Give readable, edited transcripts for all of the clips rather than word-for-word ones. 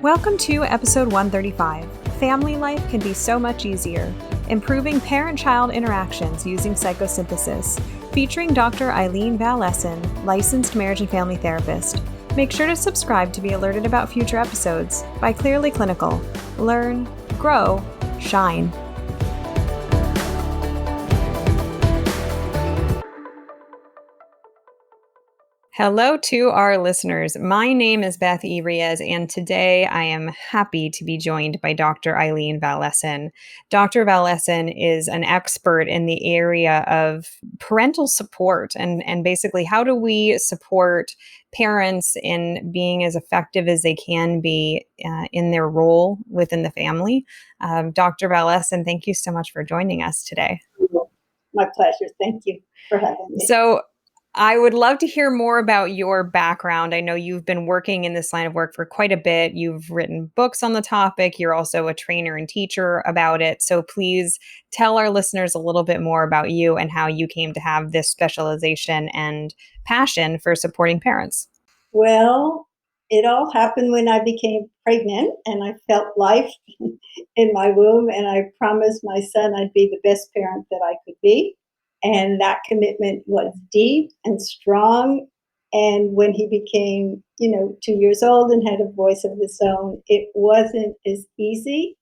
Welcome to episode 135. Family life can be so much easier. Improving parent-child interactions using psychosynthesis, featuring Dr. Ilene Val-Essen, licensed marriage and family therapist. Make sure to subscribe to be alerted about future episodes by Clearly Clinical. Learn, grow, shine. Hello to our listeners. My name is Beth Irias, and today I am happy to be joined by Dr. Ilene Val-Essen. Dr. Val-Essen is an expert in the area of parental support and basically how do we support parents in being as effective as they can be in their role within the family. Dr. Val-Essen, thank you so much for joining us today. My pleasure. Thank you for having me. So, I would love to hear more about your background. I know you've been working in this line of work for quite a bit. You've written books on the topic. You're also a trainer and teacher about it. So please tell our listeners a little bit more about you and how you came to have this specialization and passion for supporting parents. Well, it all happened when I became pregnant and I felt life in my womb, and I promised my son I'd be the best parent that I could be. And that commitment was deep and strong. And when he became, 2 years old and had a voice of his own, it wasn't as easy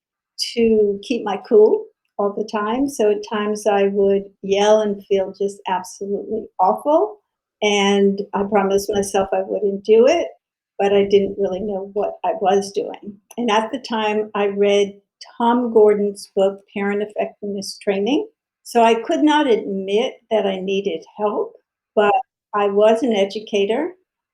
to keep my cool all the time. So at times I would yell and feel just absolutely awful. And I promised myself I wouldn't do it, but I didn't really know what I was doing. And at the time, I read Tom Gordon's book, Parent Effectiveness Training. So I could not admit that I needed help, but I was an educator.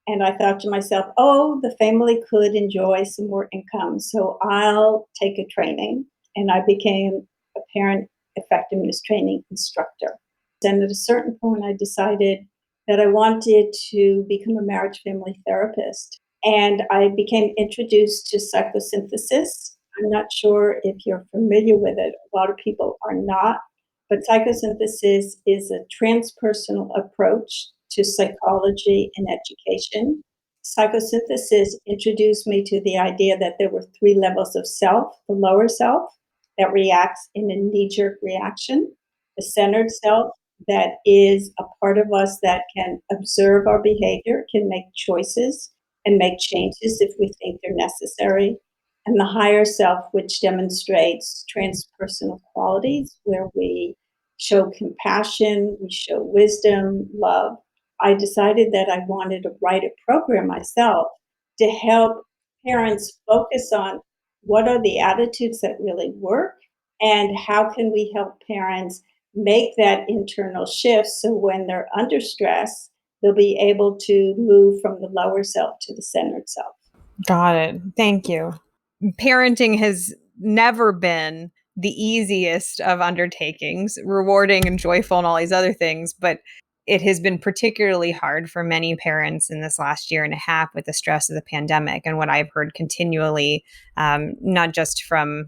And I thought to myself, oh, the family could enjoy some more income. So I'll take a training. And I became a parent effectiveness training instructor. And at a certain point, I decided that I wanted to become a marriage family therapist. And I became introduced to psychosynthesis. I'm not sure if you're familiar with it. A lot of people are not. But psychosynthesis is a transpersonal approach to psychology and education. Psychosynthesis introduced me to the idea that there were 3 levels of self: the lower self that reacts in a knee-jerk reaction, the centered self that is a part of us that can observe our behavior, can make choices and make changes if we think they're necessary, and the higher self, which demonstrates transpersonal qualities where we show compassion, we show wisdom, love. I decided that I wanted to write a program myself to help parents focus on what are the attitudes that really work and how can we help parents make that internal shift so when they're under stress, they'll be able to move from the lower self to the centered self. Got it. Thank you. Parenting has never been the easiest of undertakings, rewarding and joyful and all these other things, but it has been particularly hard for many parents in this last year and a half with the stress of the pandemic. And what I've heard continually, not just from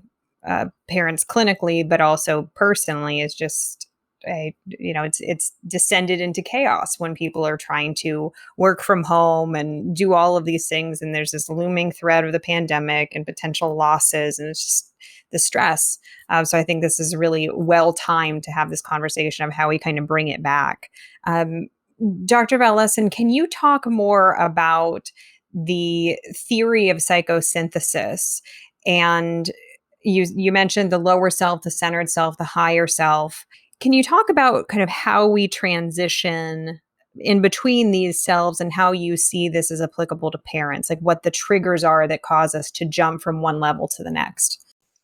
parents clinically, but also personally, is just it's descended into chaos when people are trying to work from home and do all of these things. And there's this looming threat of the pandemic and potential losses, and it's just the stress. So I think this is really well timed to have this conversation of how we kind of bring it back. Dr. Val-Essen, can you talk more about the theory of psychosynthesis? And you mentioned the lower self, the centered self, the higher self. Can you talk about kind of how we transition in between these selves and how you see this as applicable to parents, like what the triggers are that cause us to jump from one level to the next?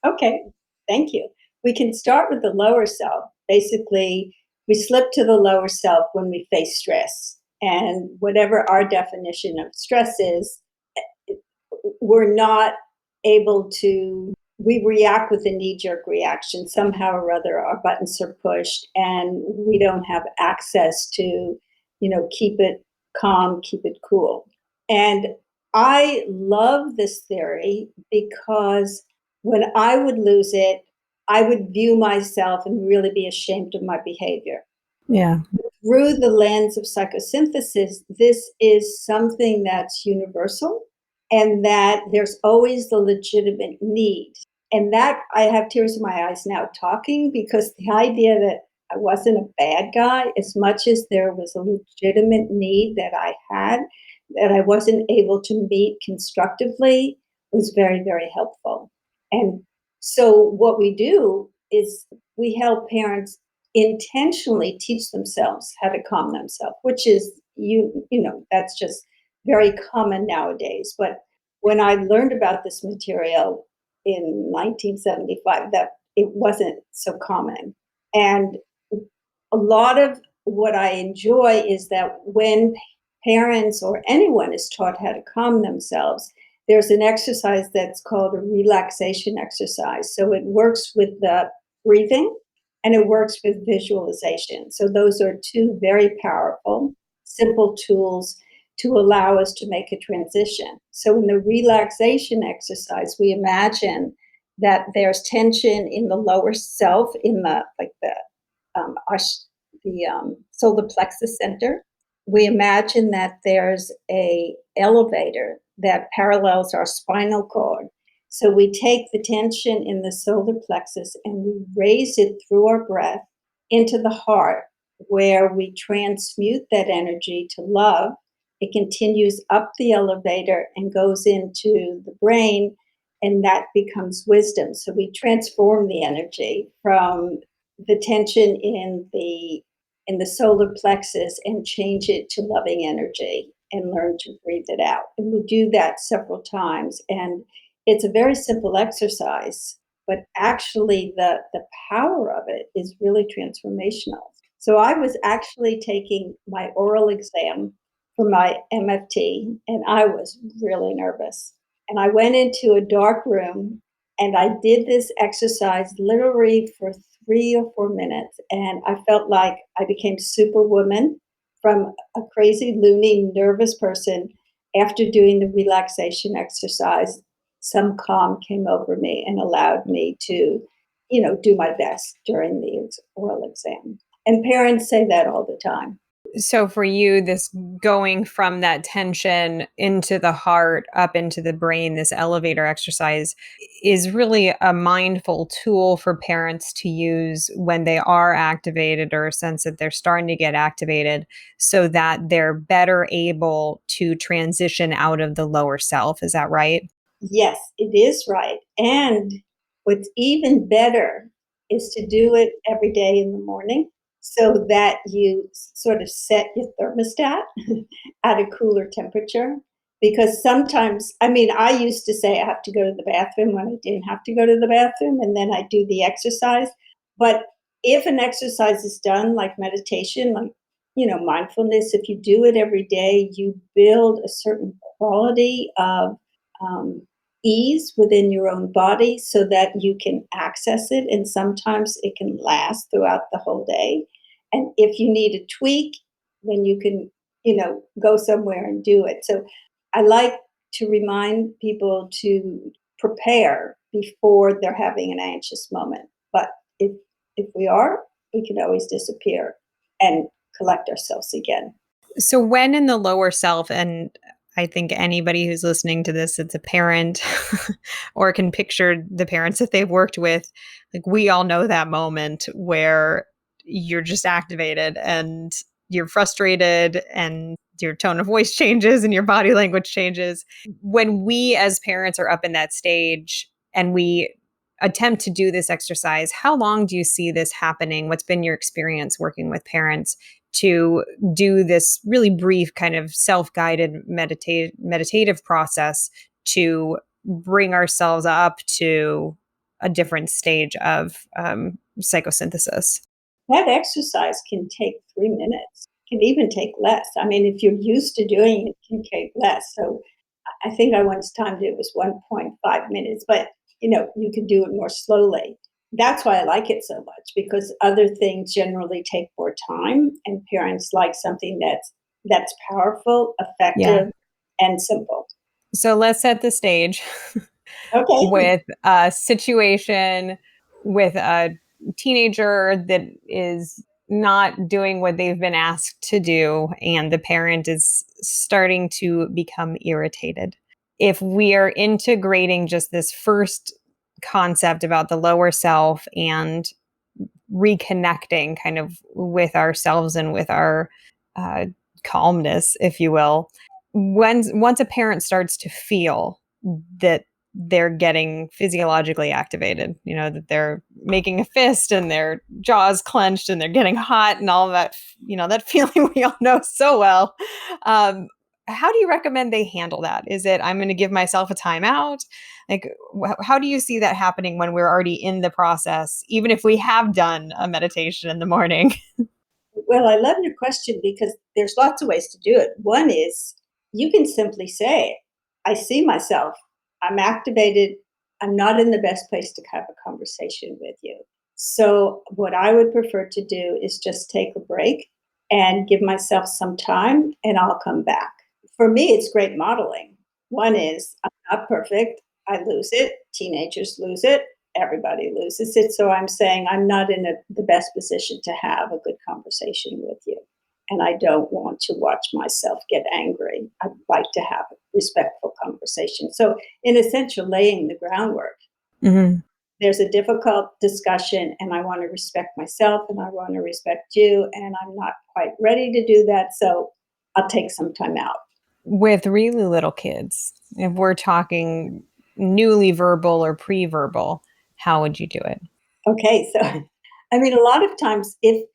Okay, thank you. We can start with the lower self. Basically, we slip to the lower self when we face stress. And whatever our definition of stress is, we're not able to, we react with a knee-jerk reaction. Somehow or other, our buttons are pushed and we don't have access to, keep it calm, keep it cool. And I love this theory because when I would lose it, I would view myself and really be ashamed of my behavior. Yeah. Through the lens of psychosynthesis, this is something that's universal. and that there's always the legitimate need. And that I have tears in my eyes now talking, because the idea that I wasn't a bad guy, as much as there was a legitimate need that I had that I wasn't able to meet constructively, was very, very helpful. And so what we do is we help parents intentionally teach themselves how to calm themselves, which is, that's just very common nowadays. But when I learned about this material in 1975, that it wasn't so common. And a lot of what I enjoy is that when parents or anyone is taught how to calm themselves, there's an exercise that's called a relaxation exercise. So it works with the breathing and it works with visualization. So those are two very powerful, simple tools to allow us to make a transition. So in the relaxation exercise, we imagine that there's tension in the lower self, in our solar plexus center. We imagine that there's a elevator that parallels our spinal cord. So we take the tension in the solar plexus and we raise it through our breath into the heart, where we transmute that energy to love. It continues up the elevator and goes into the brain, and that becomes wisdom. So we transform the energy from the tension in the solar plexus and change it to loving energy and learn to breathe it out. And we do that several times. And it's a very simple exercise, but actually the power of it is really transformational. So I was actually taking my oral exam for my MFT, and I was really nervous. And I went into a dark room and I did this exercise literally for 3 or 4 minutes. And I felt like I became superwoman from a crazy, loony, nervous person. After doing the relaxation exercise, some calm came over me and allowed me to, do my best during the oral exam. And parents say that all the time. So for you, this going from that tension into the heart, up into the brain, this elevator exercise is really a mindful tool for parents to use when they are activated or sense that they're starting to get activated, so that they're better able to transition out of the lower self. Is that right? Yes, it is right. And what's even better is to do it every day in the morning, so that you sort of set your thermostat at a cooler temperature. Because sometimes, I mean, I used to say I have to go to the bathroom when I didn't have to go to the bathroom, and then I do the exercise. But if an exercise is done like meditation, like, mindfulness, if you do it every day, you build a certain quality of um, ease within your own body so that you can access it. And sometimes it can last throughout the whole day. And if you need a tweak, then you can, go somewhere and do it. So I like to remind people to prepare before they're having an anxious moment. But if we are, we can always disappear and collect ourselves again. So when in the lower self, and I think anybody who's listening to this, it's a parent or can picture the parents that they've worked with, like we all know that moment where you're just activated and you're frustrated and your tone of voice changes and your body language changes. When we as parents are up in that stage and we attempt to do this exercise, how long do you see this happening? What's been your experience working with parents to do this really brief kind of self-guided meditative process to bring ourselves up to a different stage of psychosynthesis? That exercise can take 3 minutes, can even take less. I mean, if you're used to doing it, it can take less. So I think I once timed it was 1.5 minutes, but you can do it more slowly. That's why I like it so much, because other things generally take more time, and parents like something that's powerful, Yeah. effective, and simple. So let's set the stage Okay. with a situation with a teenager that is not doing what they've been asked to do, and the parent is starting to become irritated. if we are integrating just this first concept about the lower self and reconnecting kind of with ourselves and with our uh, calmness, if you will, once a parent starts to feel that they're getting physiologically activated, that they're making a fist and their jaws clenched and they're getting hot and all of that, that feeling we all know so well. Um, how do you recommend they handle that? Is it, I'm going to give myself a timeout? Like, how do you see that happening when we're already in the process, even if we have done a meditation in the morning? Well, I love your question because there's lots of ways to do it. One is you can simply say, I see myself, I'm activated, I'm not in the best place to have a conversation with you. So, what I would prefer to do is just take a break and give myself some time and I'll come back. For me, it's great modeling. One is I'm not perfect, I lose it, teenagers lose it, everybody loses it. So I'm saying I'm not in the best position to have a good conversation with you. And I don't want to watch myself get angry. I'd like to have a respectful conversation. So, in a sense, you're laying the groundwork. Mm-hmm. There's a difficult discussion, and I want to respect myself and I want to respect you. And I'm not quite ready to do that. So, I'll take some time out. With really little kids, if we're talking newly verbal or pre-verbal, how would you do it? Okay, so I mean, a lot of times, if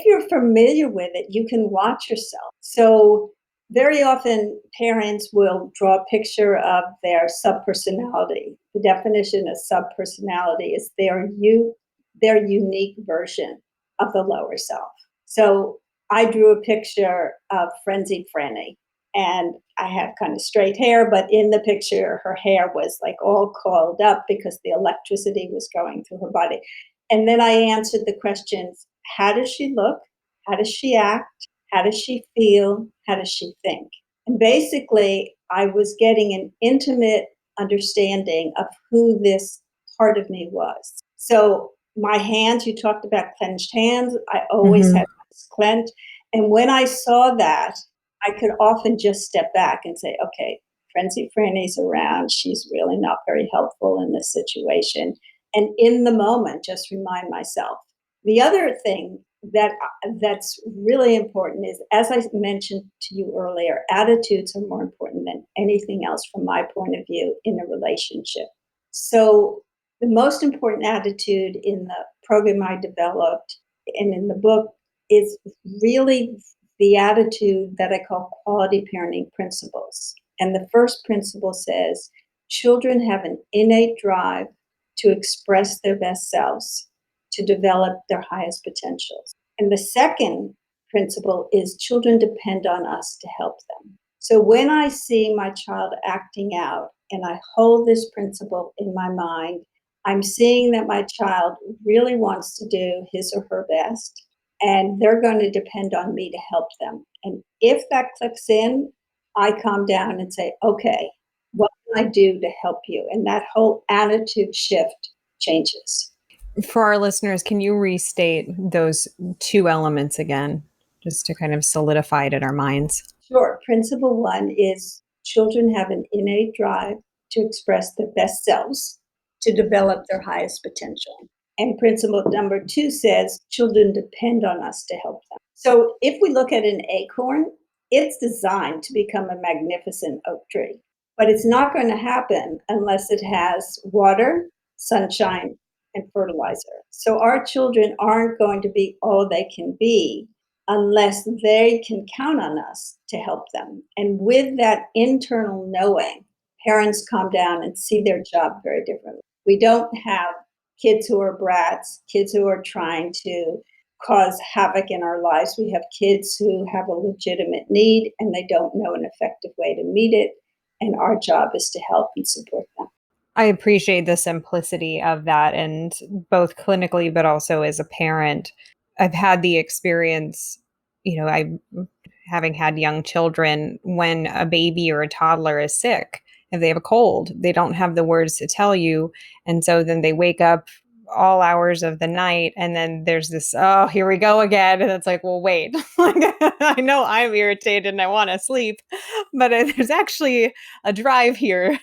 you're familiar with it, you can watch yourself. So very often, parents will draw a picture of their subpersonality. The definition of subpersonality is their unique version of the lower self. So I drew a picture of Frenzy Franny, and I had kind of straight hair, but in the picture, her hair was like all coiled up because the electricity was going through her body. And then I answered the questions: how does she look? How does she act? How does she feel? How does she think? And basically, I was getting an intimate understanding of who this part of me was. So, my hands, you talked about clenched hands. I always Mm-hmm. had my clenched. And when I saw that, I could often just step back and say, okay, Frenzy Franny's around. She's really not very helpful in this situation. And in the moment, just remind myself. The other thing that's really important is, as I mentioned to you earlier, attitudes are more important than anything else from my point of view in a relationship. So the most important attitude in the program I developed and in the book is really the attitude that I call quality parenting principles. And the first principle says children have an innate drive to express their best selves, to develop their highest potentials. And the second principle is children depend on us to help them. So when I see my child acting out and I hold this principle in my mind, I'm seeing that my child really wants to do his or her best, and they're going to depend on me to help them. And if that clicks in, I calm down and say, okay, what can I do to help you? And that whole attitude shift changes. For our listeners, can you restate those two elements again, just to kind of solidify it in our minds? Sure. Principle one is children have an innate drive to express their best selves, to develop their highest potential. And principle number two says children depend on us to help them. So if we look at an acorn, it's designed to become a magnificent oak tree, but it's not going to happen unless it has water, sunshine, and fertilizer. So our children aren't going to be all they can be unless they can count on us to help them. And with that internal knowing, parents calm down and see their job very differently. We don't have kids who are brats, kids who are trying to cause havoc in our lives. We have kids who have a legitimate need and they don't know an effective way to meet it. And our job is to help and support them. I appreciate the simplicity of that, and both clinically, but also as a parent. I've had the experience, I having had young children, when a baby or a toddler is sick, if they have a cold, they don't have the words to tell you. And so then they wake up all hours of the night. And then there's this, oh, here we go again. And it's like, well, wait, like, I know I'm irritated and I want to sleep, but there's actually a drive here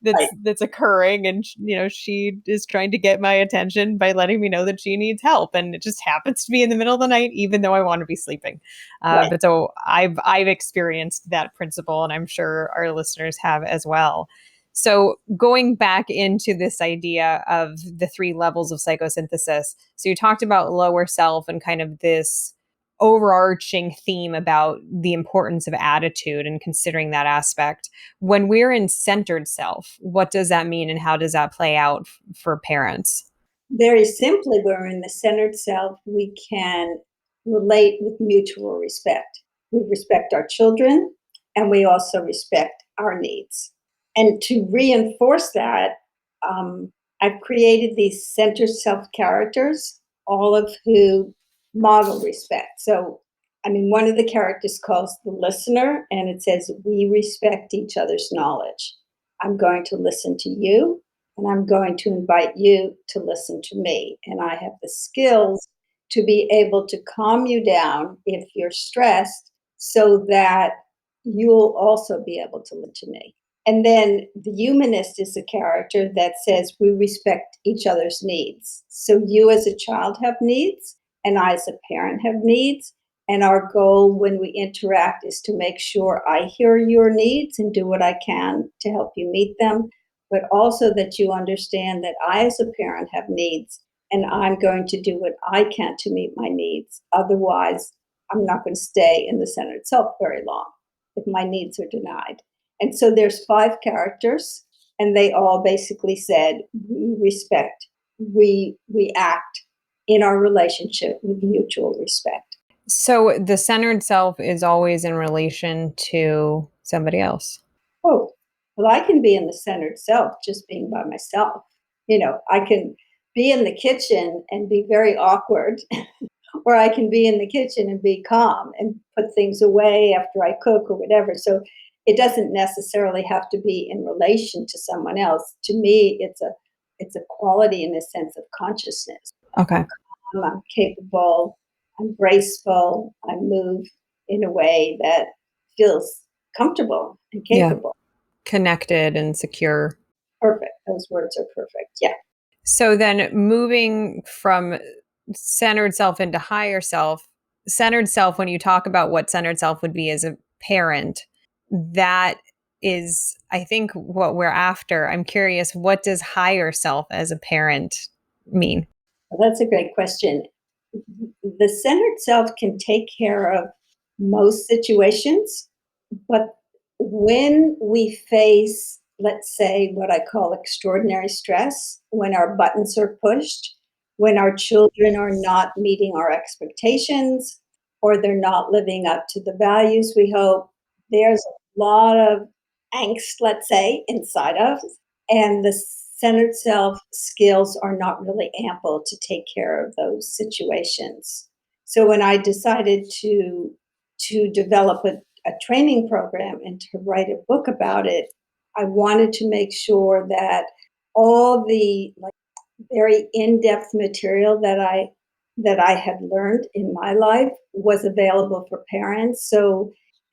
Right, that's occurring. And, she is trying to get my attention by letting me know that she needs help. And it just happens to be in the middle of the night, even though I want to be sleeping. right. But so I've experienced that principle, and I'm sure our listeners have as well. So going back into this idea of the three levels of psychosynthesis, so you talked about lower self and kind of this overarching theme about the importance of attitude and considering that aspect. When we're in centered self, what does that mean and how does that play out for parents? Very simply, when we're in the centered self, we can relate with mutual respect. We respect our children and we also respect our needs. And to reinforce that, I've created these center self characters, all of who model respect. So, I mean, one of the characters calls the listener, and it says, we respect each other's knowledge. I'm going to listen to you, and I'm going to invite you to listen to me. And I have the skills to be able to calm you down if you're stressed so that you'll also be able to listen to me. And then the humanist is a character that says we respect each other's needs. So you as a child have needs, and I as a parent have needs. And our goal when we interact is to make sure I hear your needs and do what I can to help you meet them, but also that you understand that I as a parent have needs and I'm going to do what I can to meet my needs. Otherwise, I'm not going to stay in the center itself very long if my needs are denied. And so there's 5 characters, and they all basically said, we respect, we act in our relationship with mutual respect. So the centered self is always in relation to somebody else. Oh, well, I can be in the centered self just being by myself. I can be in the kitchen and be very awkward, or I can be in the kitchen and be calm and put things away after I cook or whatever. So it doesn't necessarily have to be in relation to someone else. To me, it's a quality in a sense of consciousness. I'm Okay. calm, I'm capable, I'm graceful, I move in a way that feels comfortable and Yeah. capable. Connected and secure. Perfect. Those words are perfect. Yeah. So then moving from centered self into higher self, centered self, when you talk about what centered self would be as a parent, that is, I think, what we're after. I'm curious, what does higher self as a parent mean? Well, that's a great question. The centered self can take care of most situations, but when we face, let's say, what I call extraordinary stress, when our buttons are pushed, when our children are not meeting our expectations, or they're not living up to the values we hope, there's a lot of angst, let's say, inside us. And the centered self skills are not really ample to take care of those situations. So when I decided to develop a training program and to write a book about it, I wanted to make sure that all the very in-depth material that I had learned in my life was available for parents. So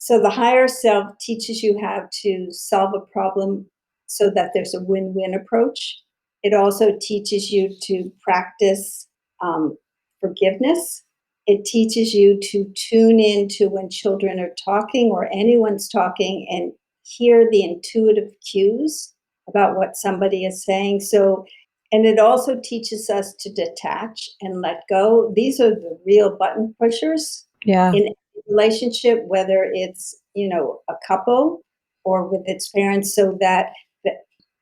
the higher self teaches you how to solve a problem so that there's a win-win approach. It also teaches you to practice forgiveness. It teaches you to tune into when children are talking or anyone's talking and hear the intuitive cues about what somebody is saying. So, and it also teaches us to detach and let go. These are the real button pushers Yeah. in any relationship, whether it's, a couple or with its parents, so that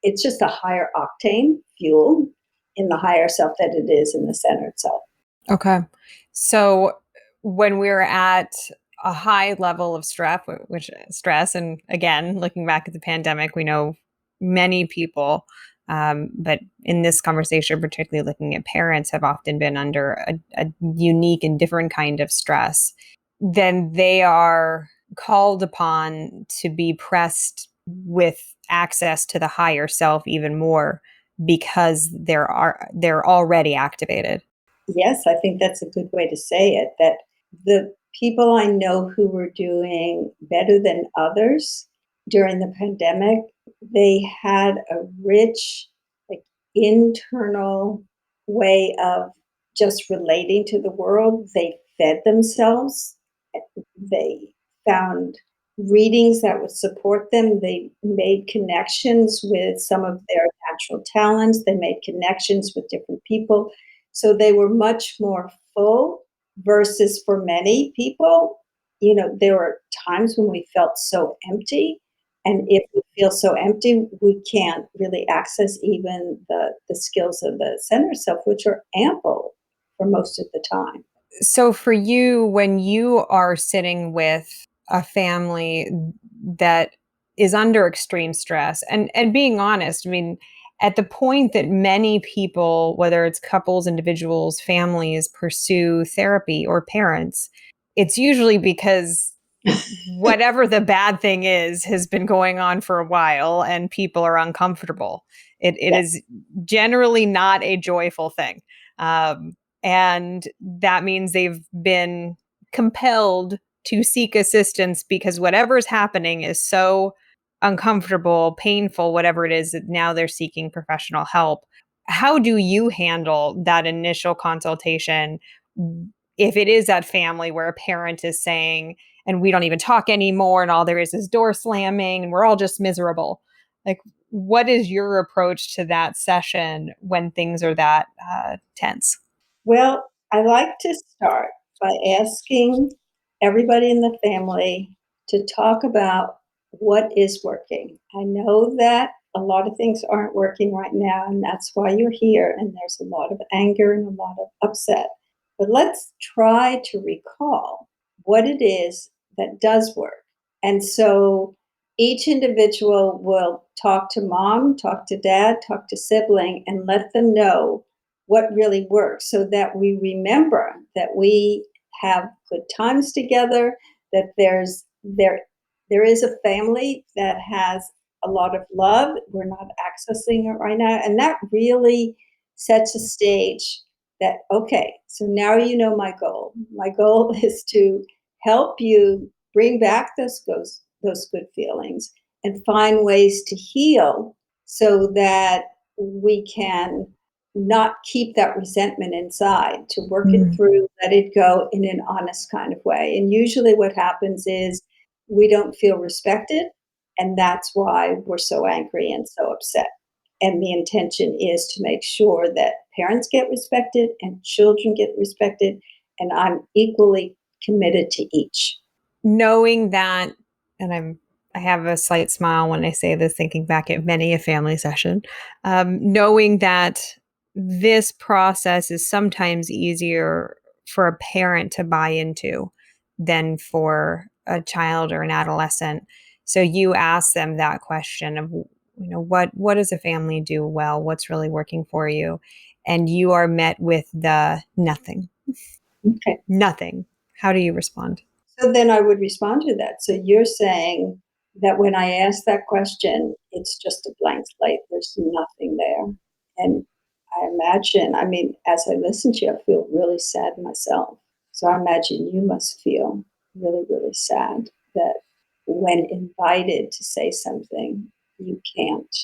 it's just a higher octane fuel in the higher self that it is in the centered self. Okay. So when we're at a high level of stress, which stress, and again, looking back at the pandemic, we know many people, but in this conversation, particularly looking at parents, have often been under a unique and different kind of stress. Then they are called upon to be pressed with access to the higher self even more because they're already activated. Yes, I think that's a good way to say it, that the people I know who were doing better than others during the pandemic, they had a rich, like, internal way of just relating to the world. They fed themselves. They found readings that would support them. They made connections with some of their natural talents. They made connections with different people. So they were much more full versus for many people, there were times when we felt so empty. And if we feel so empty, we can't really access even the skills of the center self, which are ample for most of the time. So for you, when you are sitting with a family that is under extreme stress, and being honest, I mean, at the point that many people, whether it's couples, individuals, families, pursue therapy, or parents, it's usually because whatever the bad thing is has been going on for a while and people are uncomfortable. It Yeah. is generally not a joyful thing. And that means they've been compelled to seek assistance because whatever's happening is so uncomfortable, painful, whatever it is, that now they're seeking professional help. How do you handle that initial consultation if it is that family where a parent is saying, and we don't even talk anymore, and all there is door slamming, and we're all just miserable? Like, what is your approach to that session when things are that tense? Well, I like to start by asking everybody in the family to talk about what is working. I know that a lot of things aren't working right now, and that's why you're here, and there's a lot of anger and a lot of upset. But let's try to recall what it is that does work. And so each individual will talk to mom, talk to dad, talk to sibling, and let them know what really works so that we remember that we have good times together, that there is a family that has a lot of love. We're not accessing it right now. And that really sets a stage that, okay, so now you know my goal. My goal is to help you bring back those good feelings and find ways to heal so that we can not keep that resentment inside, to work it Mm. through, let it go in an honest kind of way. And usually what happens is we don't feel respected, and that's why we're so angry and so upset. And the intention is to make sure that parents get respected and children get respected, and I'm equally committed to each. Knowing that, and I have a slight smile when I say this, thinking back at many a family session, knowing that this process is sometimes easier for a parent to buy into than for a child or an adolescent. So you ask them that question of, what does a family do well? What's really working for you? And you are met with the nothing, Okay. nothing. How do you respond? So then I would respond to that. So you're saying that when I ask that question, it's just a blank slate. There's nothing there. And I imagine, I mean, as I listen to you, I feel really sad myself. So I imagine you must feel really, really sad that when invited to say something, you can't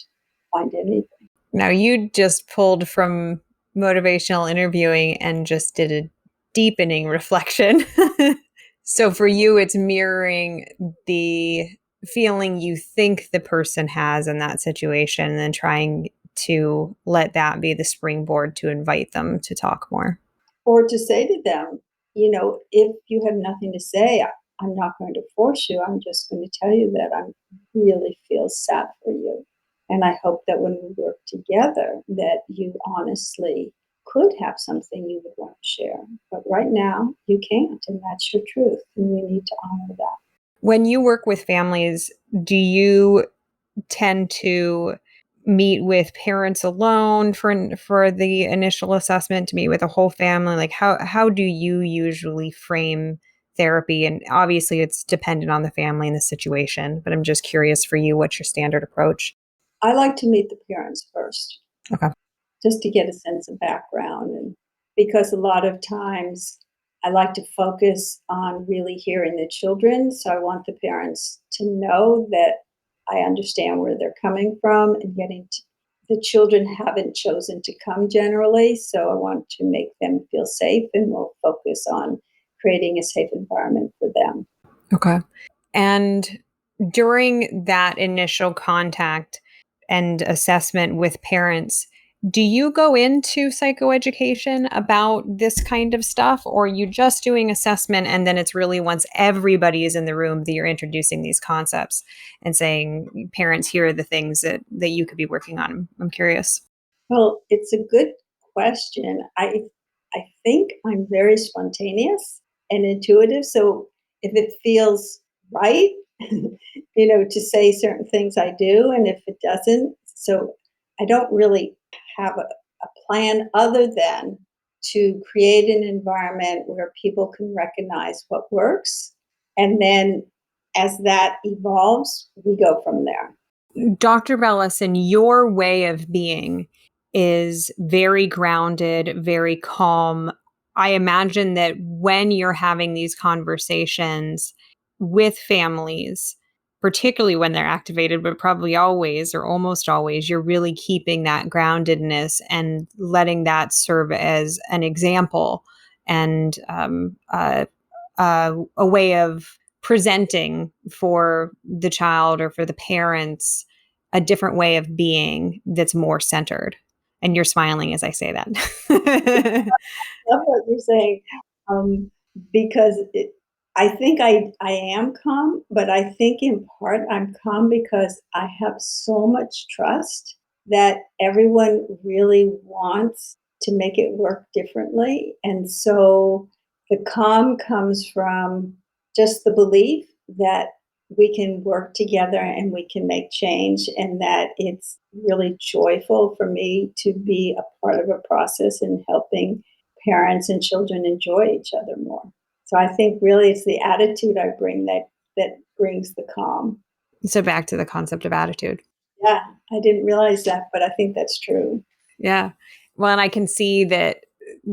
find anything. Now, you just pulled from motivational interviewing and just did a deepening reflection. So for you, it's mirroring the feeling you think the person has in that situation and then trying to let that be the springboard to invite them to talk more. Or to say to them, if you have nothing to say, I'm not going to force you. I'm just going to tell you that I really feel sad for you. And I hope that when we work together, that you honestly could have something you would want to share. But right now, you can't, and that's your truth. And we need to honor that. When you work with families, do you tend to meet with parents alone for the initial assessment, to meet with a whole family? Like, how do you usually frame therapy? And obviously it's dependent on the family and the situation, but I'm just curious for you, what's your standard approach? I like to meet the parents first. Okay. just to get a sense of background. And because a lot of times I like to focus on really hearing the children. So I want the parents to know that I understand where they're coming from and the children haven't chosen to come generally. So I want to make them feel safe, and we'll focus on creating a safe environment for them. Okay. And during that initial contact and assessment with parents, do you go into psychoeducation about this kind of stuff, or are you just doing assessment and then it's really once everybody is in the room that you're introducing these concepts and saying, parents, here are the things that you could be working on? I'm curious. Well, it's a good question. I think I'm very spontaneous and intuitive. So if it feels right, to say certain things I do, and if it doesn't, so I don't really have a plan other than to create an environment where people can recognize what works. And then as that evolves, we go from there. Dr. Val-Essen, your way of being is very grounded, very calm. I imagine that when you're having these conversations with families, particularly when they're activated, but probably always or almost always, you're really keeping that groundedness and letting that serve as an example and a way of presenting for the child or for the parents a different way of being that's more centered. And you're smiling as I say that. Love what you're saying, um, because I think I am calm, but I think in part I'm calm because I have so much trust that everyone really wants to make it work differently. And so the calm comes from just the belief that we can work together and we can make change, and that it's really joyful for me to be a part of a process in helping parents and children enjoy each other more. So I think really it's the attitude I bring that brings the calm. So back to the concept of attitude. Yeah, I didn't realize that, but I think that's true. Yeah. Well, and I can see that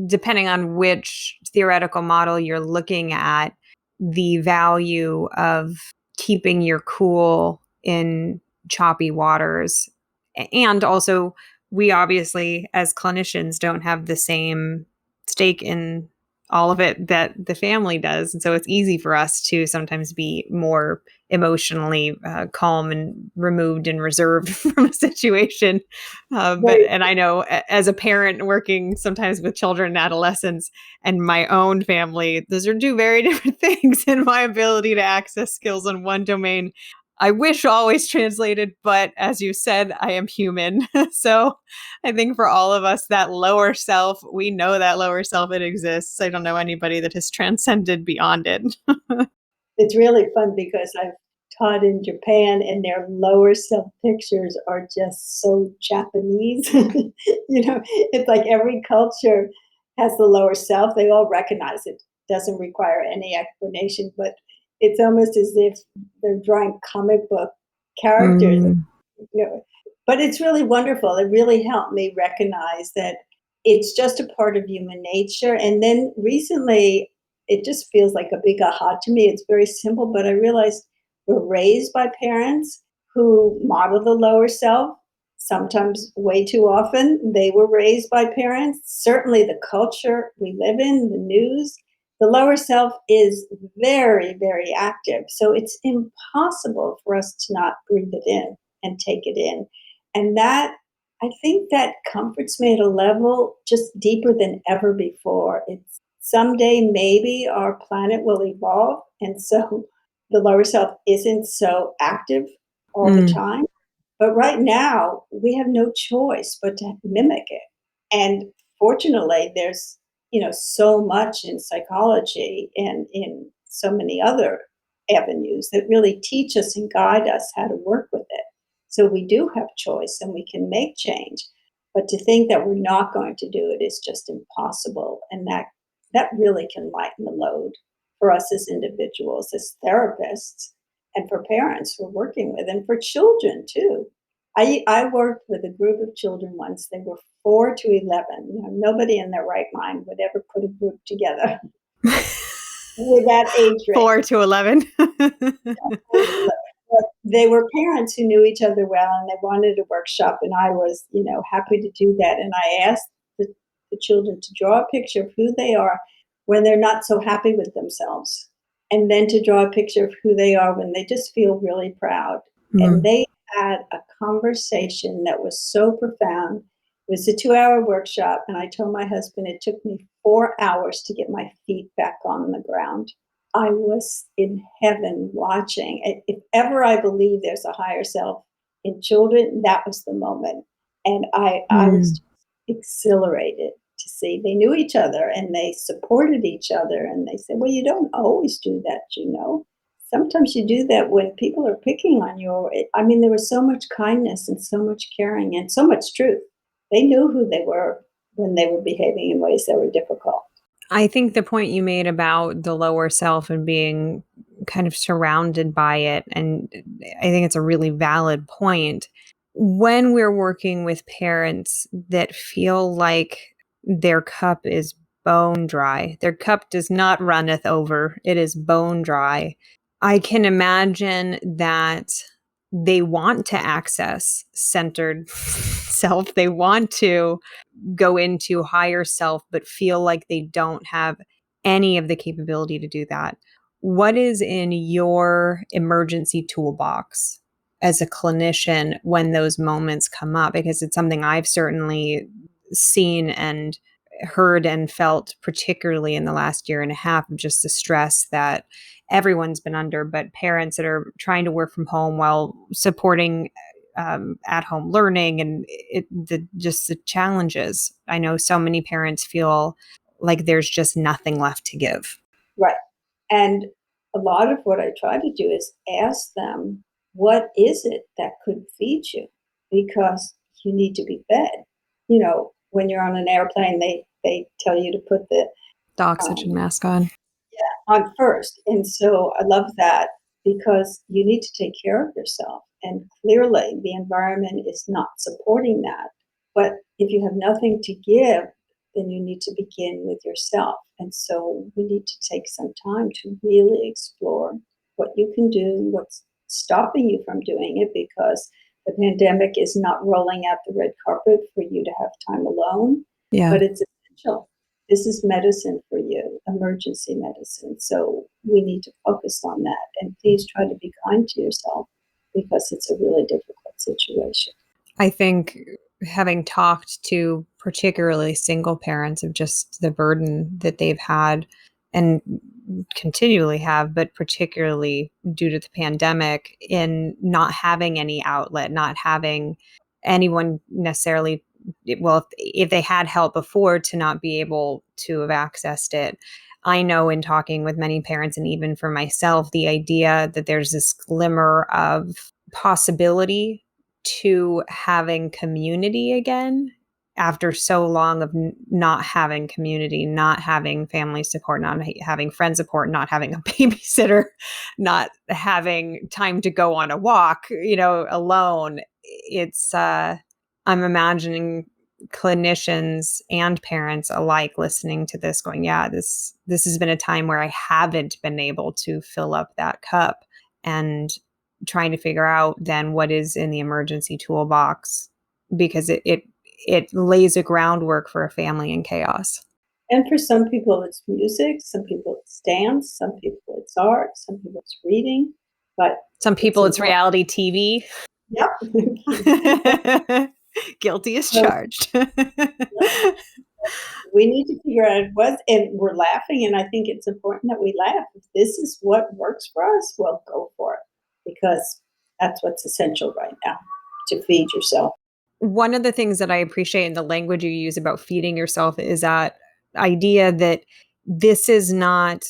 depending on which theoretical model you're looking at, the value of keeping your cool in choppy waters. And also, we obviously, as clinicians, don't have the same stake in all of it that the family does. And so it's easy for us to sometimes be more emotionally calm and removed and reserved from a situation. But Very and I know as a parent working sometimes with children and adolescents and my own family, those are two very different things. And my ability to access skills in one domain, I wish always translated, but as you said, I am human. So I think for all of us, that lower self, we know that lower self, it exists. I don't know anybody that has transcended beyond it. it's really fun because I've taught in Japan, and their lower self pictures are just so Japanese. It's like every culture has the lower self. They all recognize it. Doesn't require any explanation, but it's almost as if they're drawing comic book characters. Mm, you know, but it's really wonderful. It really helped me recognize that it's just a part of human nature. And then recently, it just feels like a big aha to me. It's very simple, but I realized we're raised by parents who model the lower self. Sometimes, way too often, they were raised by parents. Certainly, the culture we live in, the news, the lower self is very, very active. So it's impossible for us to not breathe it in and take it in. And that, I think that comforts me at a level just deeper than ever before. It's someday maybe our planet will evolve. And so the lower self isn't so active all the mm, time. But right now, we have no choice but to mimic it. And fortunately, there's so much in psychology and in so many other avenues that really teach us and guide us how to work with it. So we do have choice and we can make change. But to think that we're not going to do it is just impossible. And that really can lighten the load for us as individuals, as therapists, and for parents we're working with, and for children too. I worked with a group of children once. They were 4 to 11. You know, nobody in their right mind would ever put a group together with that age range. 4 to 11. 4 to 11. But they were parents who knew each other well, and they wanted a workshop, and I was, happy to do that. And I asked the children to draw a picture of who they are when they're not so happy with themselves, and then to draw a picture of who they are when they just feel really proud. And Mm. they had a conversation that was so profound. It was a 2-hour workshop, and I told my husband it took me 4 hours to get my feet back on the ground. I was in heaven watching. If ever I believe there's a higher self in children, that was the moment. And I was Mm. just exhilarated to see they knew each other and they supported each other. And they said, well, you don't always do that, you know. Sometimes you do that when people are picking on you. I mean, there was so much kindness and so much caring and so much truth. They knew who they were when they were behaving in ways that were difficult. I think the point you made about the lower self and being kind of surrounded by it, and I think it's a really valid point. When we're working with parents that feel like their cup is bone dry, their cup does not runneth over, it is bone dry. I can imagine that they want to access centered self. They want to go into higher self, but feel like they don't have any of the capability to do that. What is in your emergency toolbox as a clinician when those moments come up? Because it's something I've certainly seen and heard and felt, particularly in the last year and a half, of just the stress that everyone's been under, but parents that are trying to work from home while supporting at home learning and just the challenges. I know so many parents feel like there's just nothing left to give. Right. And a lot of what I try to do is ask them, what is it that could feed you? Because you need to be fed. You know, when you're on an airplane, they tell you to put The oxygen um, mask on. on first. And so I love that because you need to take care of yourself. And clearly, the environment is not supporting that. But if you have nothing to give, then you need to begin with yourself. And so we need to take some time to really explore what you can do, what's stopping you from doing it, because the pandemic is not rolling out the red carpet for you to have time alone, Yeah. but it's essential. This is medicine for you, emergency medicine. So we need to focus on that. And please try to be kind to yourself because it's a really difficult situation. I think having talked to particularly single parents of just the burden that they've had and continually have, but particularly due to the pandemic, in not having any outlet, not having anyone necessarily, well, if they had help before, to not be able to have accessed it. I know in talking with many parents, and even for myself, the idea that there's this glimmer of possibility to having community again after so long of not having community, not having family support, not having friend support, not having a babysitter, not having time to go on a walk, alone. It's I'm imagining clinicians and parents alike listening to this going, yeah, this has been a time where I haven't been able to fill up that cup, and trying to figure out then what is in the emergency toolbox, because it lays a groundwork for a family in chaos. And for some people, it's music, some people it's dance, some people it's art, some people it's reading, but Some it's people it's important. reality TV. Yep. Guilty as So charged. we need to figure out what, and we're laughing, and I think it's important that we laugh. If this is what works for us, well, go for it, because that's what's essential right now to feed yourself. One of the things that I appreciate in the language you use about feeding yourself is that idea that this is not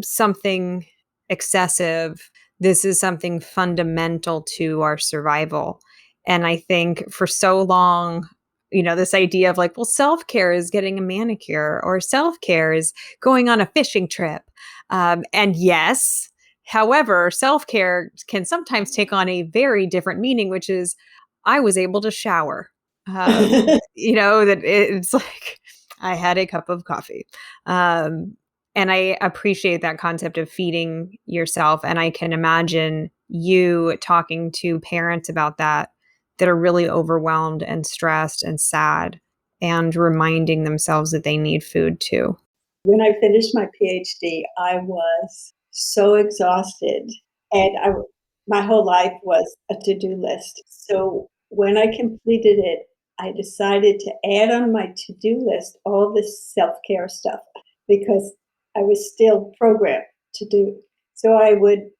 something excessive. This is something fundamental to our survival. And I think for so long, this idea of like, well, self care is getting a manicure, or self care is going on a fishing trip. And yes, However, self-care can sometimes take on a very different meaning, which is I was able to shower. That it's like I had a cup of coffee. Um, and I appreciate that concept of feeding yourself. And I can imagine you talking to parents about that are really overwhelmed and stressed and sad and reminding themselves that they need food too. When I finished my PhD, I was so exhausted, and my whole life was a to-do list. So when I completed it, I decided to add on my to-do list all this self-care stuff because I was still programmed to do. So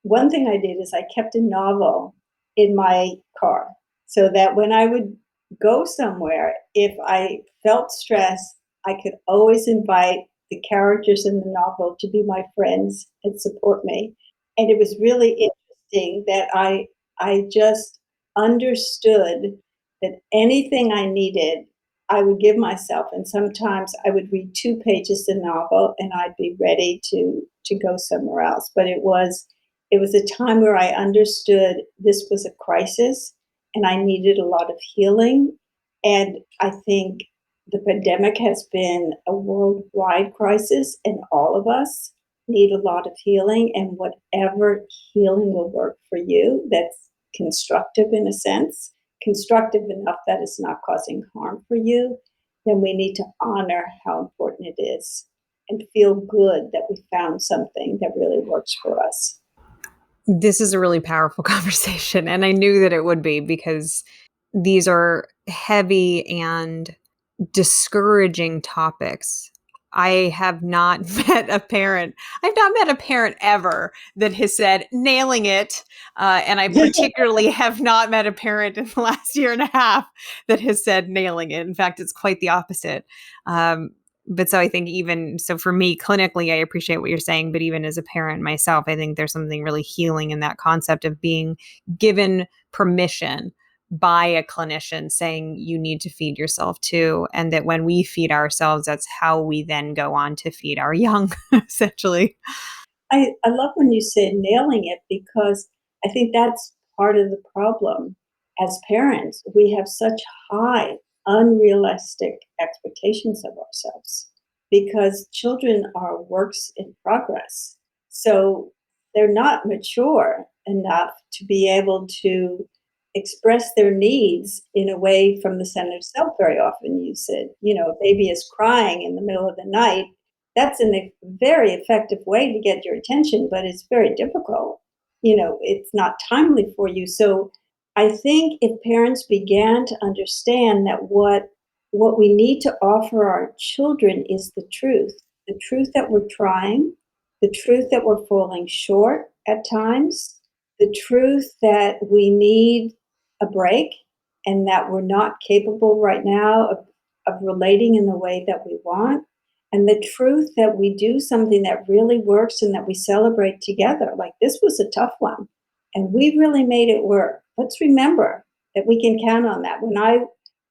one thing I did is I kept a novel in my car so that when I would go somewhere, if I felt stressed, I could always invite the characters in the novel to be my friends and support me. And it was really interesting that I just understood that anything I needed, I would give myself. And sometimes I would read 2 pages of the novel and I'd be ready to go somewhere else. But it was a time where I understood this was a crisis and I needed a lot of healing. And I think the pandemic has been a worldwide crisis, and all of us need a lot of healing. And whatever healing will work for you, that's constructive in a sense, constructive enough that it's not causing harm for you, then we need to honor how important it is and feel good that we found something that really works for us. This is a really powerful conversation, and I knew that it would be because these are heavy and discouraging topics. I have not I've not met a parent ever that has said nailing it. And I particularly have not met a parent in the last year and a half that has said nailing it. In fact, it's quite the opposite. But so I think even so for me clinically, I appreciate what you're saying, but even as a parent myself, I think there's something really healing in that concept of being given permission by a clinician saying you need to feed yourself too. And that when we feed ourselves, that's how we then go on to feed our young, essentially. I love when you say nailing it because I think that's part of the problem. As parents, we have such high, unrealistic expectations of ourselves because children are works in progress. So they're not mature enough to be able to express their needs in a way from the center of self. Very often you said, a baby is crying in the middle of the night. That's a very effective way to get your attention, but it's very difficult. It's not timely for you. So I think if parents began to understand that what we need to offer our children is the truth that we're trying, the truth that we're falling short at times, the truth that we need a break and that we're not capable right now of relating in the way that we want, and the truth that we do something that really works and that we celebrate together. Like this was a tough one, and we really made it work. Let's remember that we can count on that. When I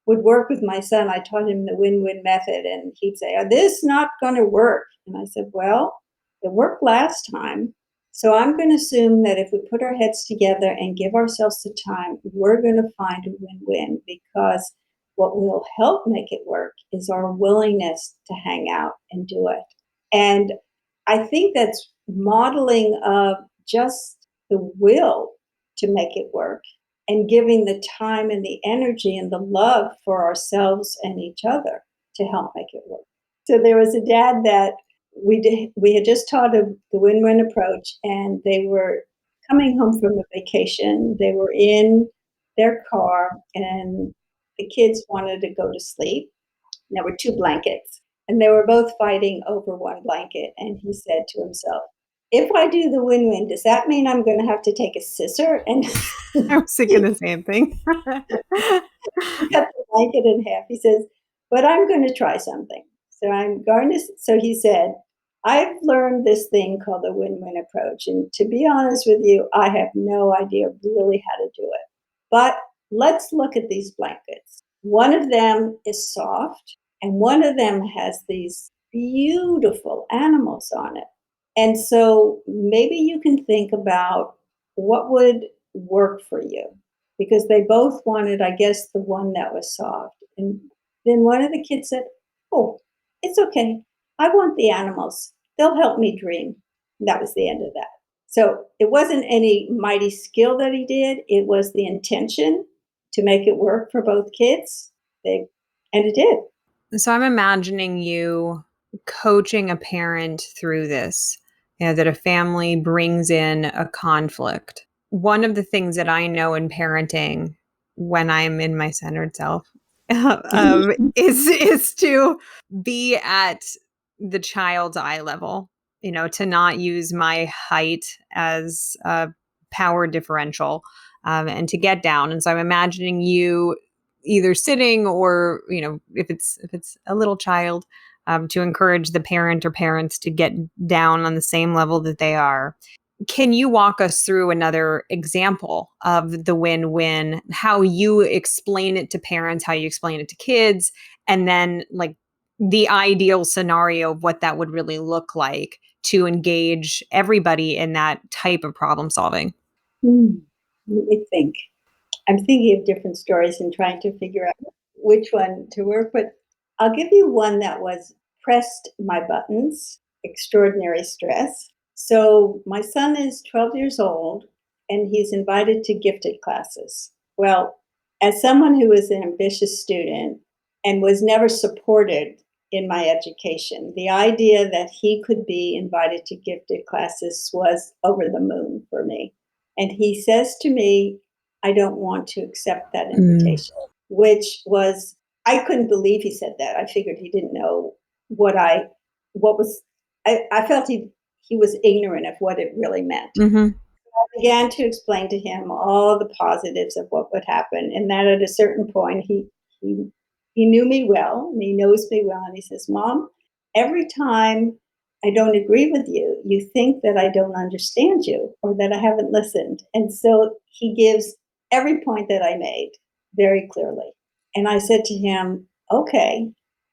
would work with my son, I taught him the win-win method, and he'd say, "Oh, this is not going to work." And I said, "Well, it worked last time. So I'm going to assume that if we put our heads together and give ourselves the time, we're going to find a win-win because what will help make it work is our willingness to hang out and do it." And I think that's modeling of just the will to make it work and giving the time and the energy and the love for ourselves and each other to help make it work. So there was a dad that we had just taught him the win-win approach, and they were coming home from a vacation. They were in their car, and the kids wanted to go to sleep. And there were 2 blankets, and they were both fighting over one blanket. And he said to himself, "If I do the win-win, does that mean I'm going to have to take a scissor and I was thinking the same thing. cut the blanket in half?" He says, "But I'm going to try something. So he said, I've learned this thing called the win-win approach. And to be honest with you, I have no idea really how to do it. But let's look at these blankets. One of them is soft, and one of them has these beautiful animals on it. And so maybe you can think about what would work for you, because they both wanted, I guess, the one that was soft. And then one of the kids said, "Oh, it's okay. I want the animals. They'll help me dream." And that was the end of that. So it wasn't any mighty skill that he did, it was the intention to make it work for both kids. They and it did. So I'm imagining you coaching a parent through this, that a family brings in a conflict. One of the things that I know in parenting when I'm in my centered self is to be at the child's eye level, to not use my height as a power differential, and to get down. And so I'm imagining you either sitting or, if it's a little child, to encourage the parent or parents to get down on the same level that they are. Can you walk us through another example of the win-win, how you explain it to parents, how you explain it to kids, and then like the ideal scenario of what that would really look like to engage everybody in that type of problem solving? Hmm. Let me think. I'm thinking of different stories and trying to figure out which one to work with. I'll give you one that was pressed my buttons, extraordinary stress. So my son is 12 years old and he's invited to gifted classes. Well, as someone who was an ambitious student and was never supported in my education, the idea that he could be invited to gifted classes was over the moon for me. And he says to me, "I don't want to accept that Mm. invitation," which was, I couldn't believe he said that. I figured he didn't know what what was, I felt he was ignorant of what it really meant. Hmm. I began to explain to him all the positives of what would happen, and that at a certain point, he, he knew me well, and he knows me well, and he says, "Mom, every time I don't agree with you, you think that I don't understand you or that I haven't listened." And so he gives every point that I made very clearly. And I said to him, "Okay,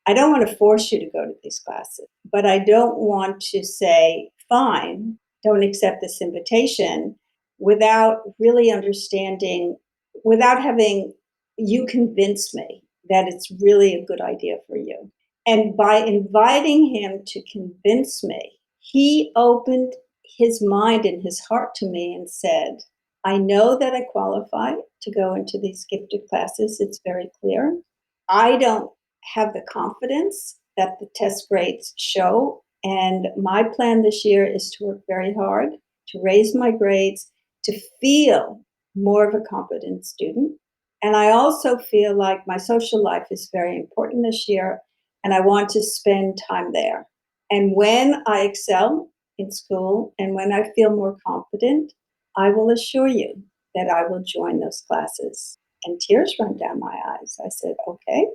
I don't want to force you to go to these classes, but I don't want to say, fine, don't accept this invitation without really understanding, without having you convince me that it's really a good idea for you." And by inviting him to convince me, he opened his mind and his heart to me and said, "I know that I qualify to go into these gifted classes. It's very clear. I don't have the confidence that the test grades show. And my plan this year is to work very hard to raise my grades, to feel more of a competent student. And I also feel like my social life is very important this year, and I want to spend time there. And when I excel in school and when I feel more confident, I will assure you that I will join those classes." And tears run down my eyes. I said, "Okay,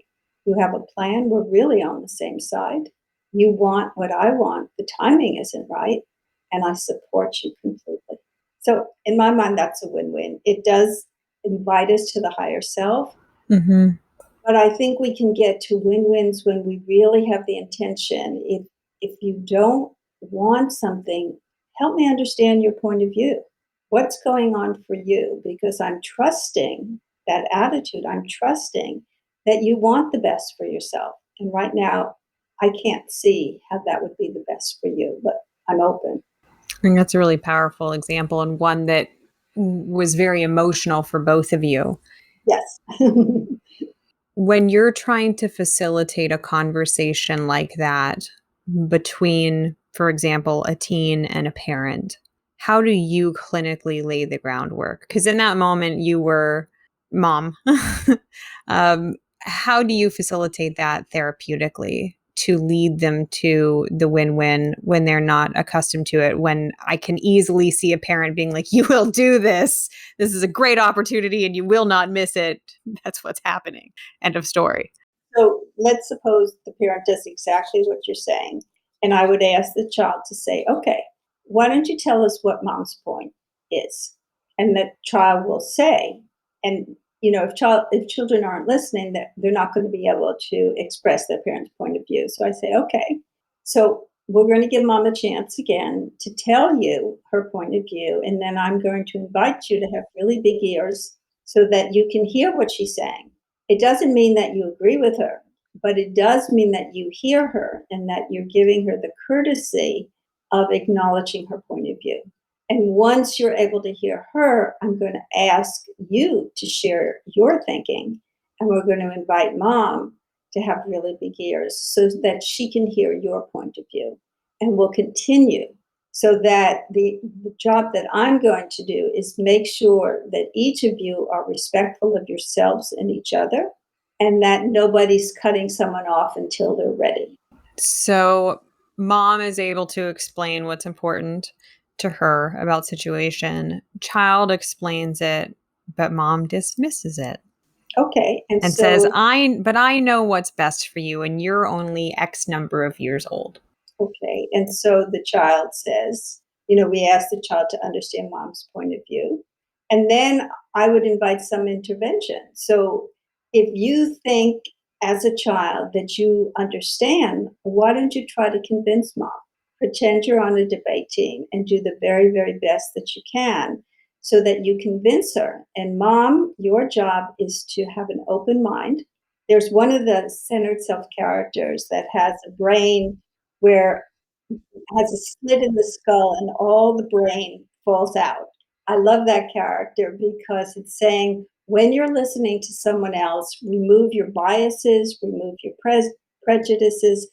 you have a plan. We're really on the same side. You want what I want. The timing isn't right, and I support you completely." So, in my mind, that's a win win. It does invite us to the higher self, Hmm. but I think we can get to win wins when we really have the intention. If you don't want something, help me understand your point of view. What's going on for you? Because I'm trusting that attitude. I'm trusting that you want the best for yourself. And right now, I can't see how that would be the best for you, but I'm open. I think that's a really powerful example and one that was very emotional for both of you. Yes. When you're trying to facilitate a conversation like that between, for example, a teen and a parent, how do you clinically lay the groundwork? Because in that moment, you were mom. How do you facilitate that therapeutically to lead them to the win win when they're not accustomed to it? When I can easily see a parent being like, "You will do this. This is a great opportunity and you will not miss it." That's what's happening. End of story. So let's suppose the parent does exactly what you're saying. And I would ask the child to say, "Okay, why don't you tell us what mom's point is?" And the child will say, and if children aren't listening, that they're not going to be able to express their parent's point of view. So I say, "Okay, so we're going to give mom a chance again to tell you her point of view. And then I'm going to invite you to have really big ears so that you can hear what she's saying. It doesn't mean that you agree with her, but it does mean that you hear her and that you're giving her the courtesy of acknowledging her point of view. And once you're able to hear her, I'm going to ask you to share your thinking. And we're going to invite mom to have really big ears so that she can hear your point of view. And we'll continue so that the job that I'm going to do is make sure that each of you are respectful of yourselves and each other, and that nobody's cutting someone off until they're ready. So mom is able to explain what's important to her about situation. Child explains it, but mom dismisses it Okay, and and says, so I know what's best for you, and you're only X number of years old. okay, and so the child says, we ask the child to understand mom's point of view. And then I would invite some intervention. So if you think as a child that you understand, why don't you try to convince mom? Pretend you're on a debate team and do the very, very best that you can so that you convince her. And mom, your job is to have an open mind. There's one of the centered self characters that has a brain where it has a slit in the skull and all the brain falls out. I love that character because it's saying when you're listening to someone else, remove your biases, remove your prejudices,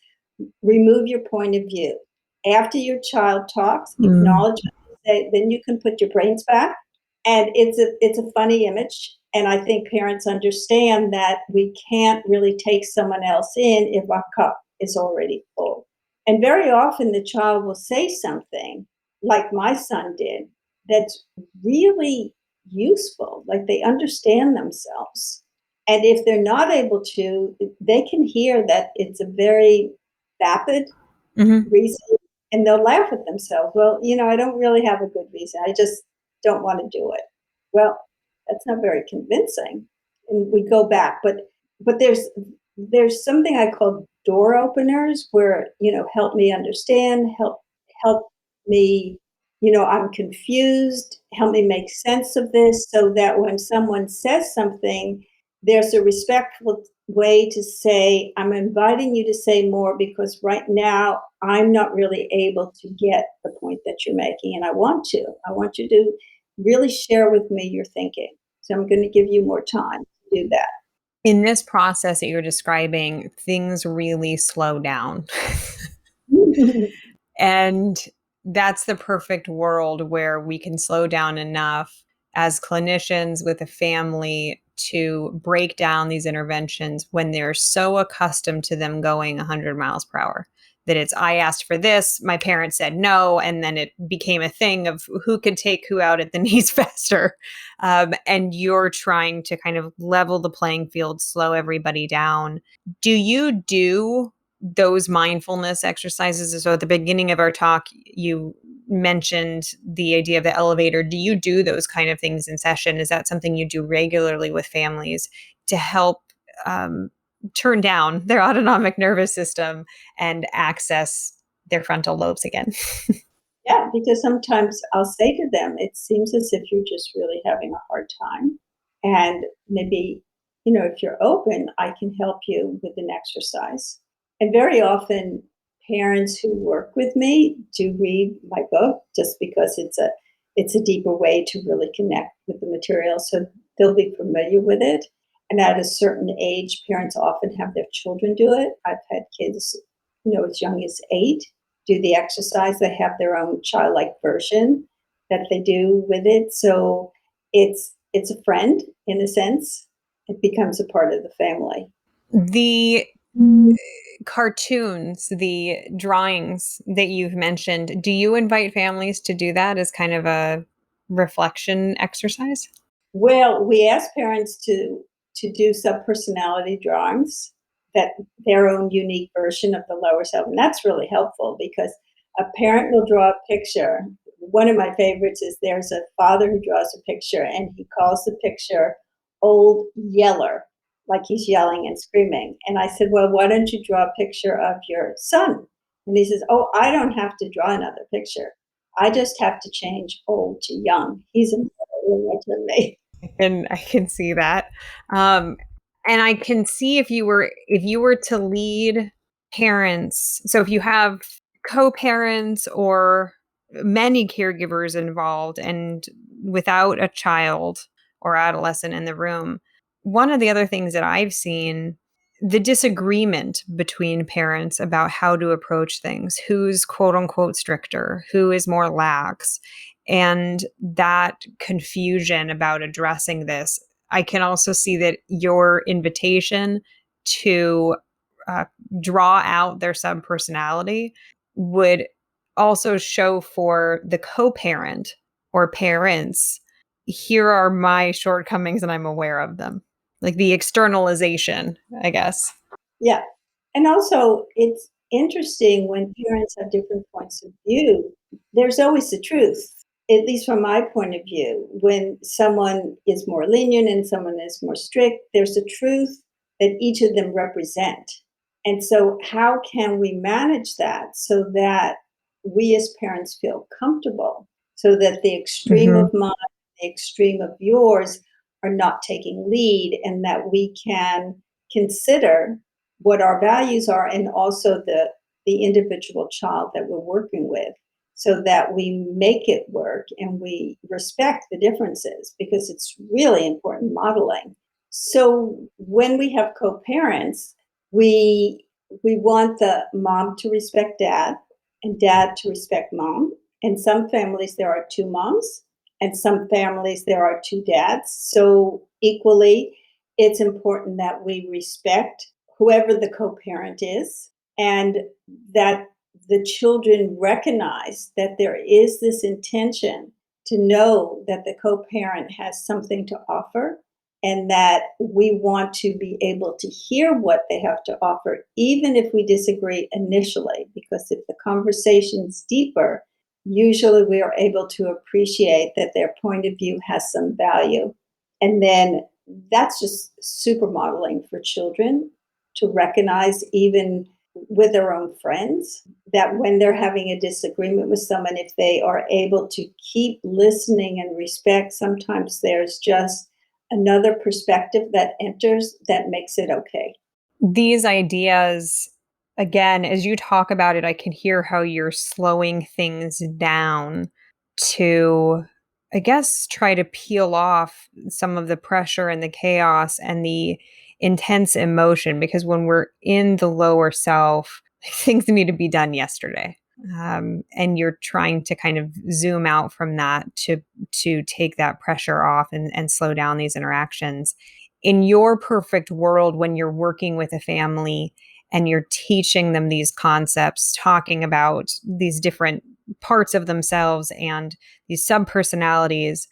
remove your point of view. After your child talks, Mm. acknowledge it, then you can put your brains back. And it's a funny image. And I think parents understand that we can't really take someone else in if our cup is already full. And very often the child will say something like my son did that's really useful, like they understand themselves. And if they're not able to, they can hear that it's a very vapid Hmm. reason and they'll laugh at themselves. Well, I don't really have a good reason. I just don't want to do it. Well, that's not very convincing. And we go back, but there's something I call door openers where, help me understand, help me, I'm confused, help me make sense of this so that when someone says something, there's a respectful way to say, I'm inviting you to say more because right now I'm not really able to get the point that you're making. And I want to. I want you to really share with me your thinking. So I'm going to give you more time to do that. In this process that you're describing, things really slow down. And that's the perfect world where we can slow down enough as clinicians with a family to break down these interventions when they're so accustomed to them going 100 miles per hour that it's, I asked for this, my parents said no, and then it became a thing of who could take who out at the knees faster. And you're trying to kind of level the playing field, slow everybody down. Do you do those mindfulness exercises? So at the beginning of our talk, you mentioned the idea of the elevator. Do you do those kind of things in session? Is that something you do regularly with families to help turn down their autonomic nervous system and access their frontal lobes again? Yeah, because sometimes I'll say to them, it seems as if you're just really having a hard time. And maybe, if you're open, I can help you with an exercise. And very often, parents who work with me do read my book just because it's a deeper way to really connect with the material. So they'll be familiar with it. And at a certain age, parents often have their children do it. I've had kids, as young as 8 do the exercise. They have their own childlike version that they do with it. So it's a friend in a sense. It becomes a part of the family. The cartoons, the drawings that you've mentioned, do you invite families to do that as kind of a reflection exercise? Well, we ask parents to do sub-personality drawings, that their own unique version of the lower self, and that's really helpful because a parent will draw a picture. One of my favorites is there's a father who draws a picture, and he calls the picture Old Yeller, like he's yelling and screaming. And I said, well, why don't you draw a picture of your son? And he says, oh, I don't have to draw another picture. I just have to change old to young. He's a better than me. And I can see that. Um, and I can see if you were to lead parents, so if you have co-parents or many caregivers involved and without a child or adolescent in the room, one of the other things that I've seen, the disagreement between parents about how to approach things, who's quote unquote stricter, who is more lax, and that confusion about addressing this. I can also see that your invitation to uh, draw out their subpersonality would also show for the co-parent or parents, here are my shortcomings and I'm aware of them. Like the externalization, I guess. Yeah. And also, it's interesting when parents have different points of view, there's always the truth, at least from my point of view. When someone is more lenient and someone is more strict, there's a truth that each of them represent. And so, how can we manage that so that we as parents feel comfortable, so that the extreme Mm-hmm. of mine, the extreme of yours are not taking lead, and that we can consider what our values are and also the individual child that we're working with, so that we make it work and we respect the differences, because it's really important modeling. So when we have co-parents, we we want the mom to respect dad and dad to respect mom. In some families there are two moms, and some families there are two dads. So equally, it's important that we respect whoever the co-parent is, and that the children recognize that there is this intention to know that the co-parent has something to offer, and that we want to be able to hear what they have to offer, even if we disagree initially, because if the conversation's deeper, usually we are able to appreciate that their point of view has some value. And then that's just super modeling for children to recognize, even with their own friends, that when they're having a disagreement with someone, if they are able to keep listening and respect, sometimes there's just another perspective that enters that makes it okay. These ideas, again, as you talk about it, I can hear how you're slowing things down to, I guess, try to peel off some of the pressure and the chaos and the intense emotion. Because when we're in the lower self, things need to be done yesterday. And you're trying to kind of zoom out from that to take that pressure off and slow down these interactions. In your perfect world, when you're working with a family and you're teaching them these concepts, talking about these different parts of themselves and these subpersonalities,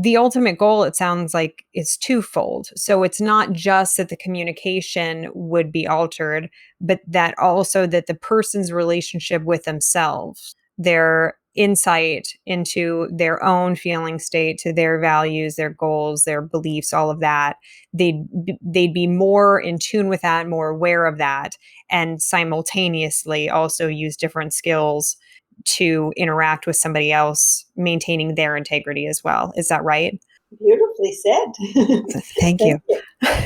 the ultimate goal, it sounds like, is twofold. So it's not just that the communication would be altered, but that also that the person's relationship with themselves, their insight into their own feeling state, to their values, their goals, their beliefs, all of that, they'd be more in tune with that, more aware of that, and simultaneously also use different skills to interact with somebody else, maintaining their integrity as well. Is that right? Beautifully said. Thank Thank you.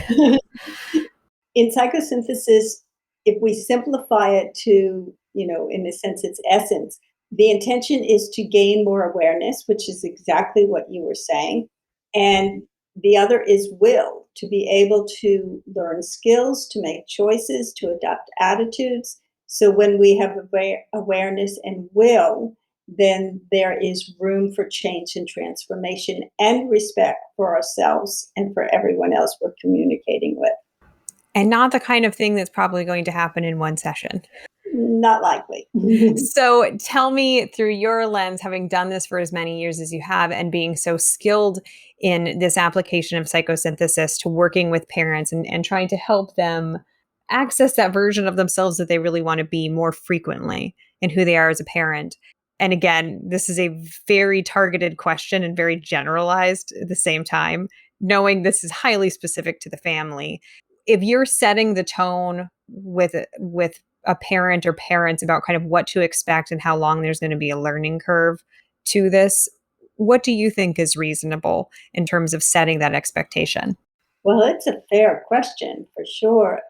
you. In psychosynthesis, if we simplify it to, in a sense, its essence, the intention is to gain more awareness, which is exactly what you were saying. And the other is will, to be able to learn skills, to make choices, to adopt attitudes. So when we have awareness and will, then there is room for change and transformation and respect for ourselves and for everyone else we're communicating with. And not the kind of thing that's probably going to happen in one session. Not likely. So tell me, through your lens, having done this for as many years as you have and being so skilled in this application of psychosynthesis to working with parents and trying to help them access that version of themselves that they really want to be more frequently in who they are as a parent. And again, this is a very targeted question and very generalized at the same time, knowing this is highly specific to the family. If you're setting the tone with a parent or parents about kind of what to expect and how long there's going to be a learning curve to this. What do you think is reasonable in terms of setting that expectation? Well, it's a fair question for sure.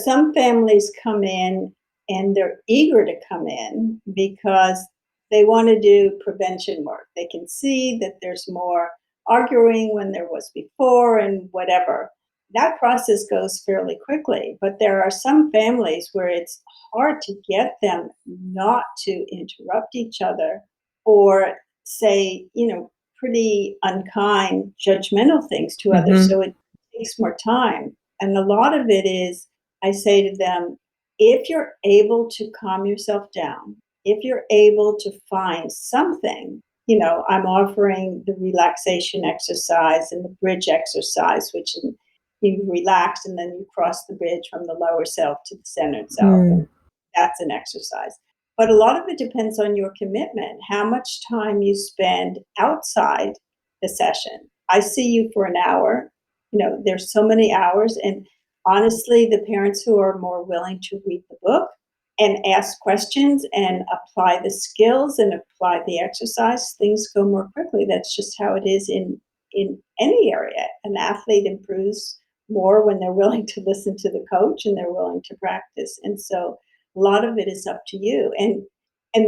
Some families come in and they're eager to come in because they want to do prevention work. They can see that there's more arguing when there was before and whatever. That process goes fairly quickly, but there are some families where it's hard to get them not to interrupt each other or say, pretty unkind, judgmental things to others. Hmm. So it takes more time. And a lot of it is, I say to them, if you're able to calm yourself down, if you're able to find something, I'm offering the relaxation exercise and the bridge exercise, which you relax and then you cross the bridge from the lower self to the centered self. Mm. And that's an exercise. But a lot of it depends on your commitment, how much time you spend outside the session. I see you for an hour. There's so many hours. And honestly, the parents who are more willing to read the book and ask questions and apply the skills and apply the exercise, things go more quickly. That's just how it is in any area. An athlete improves more when they're willing to listen to the coach and they're willing to practice. And so a lot of it is up to you. And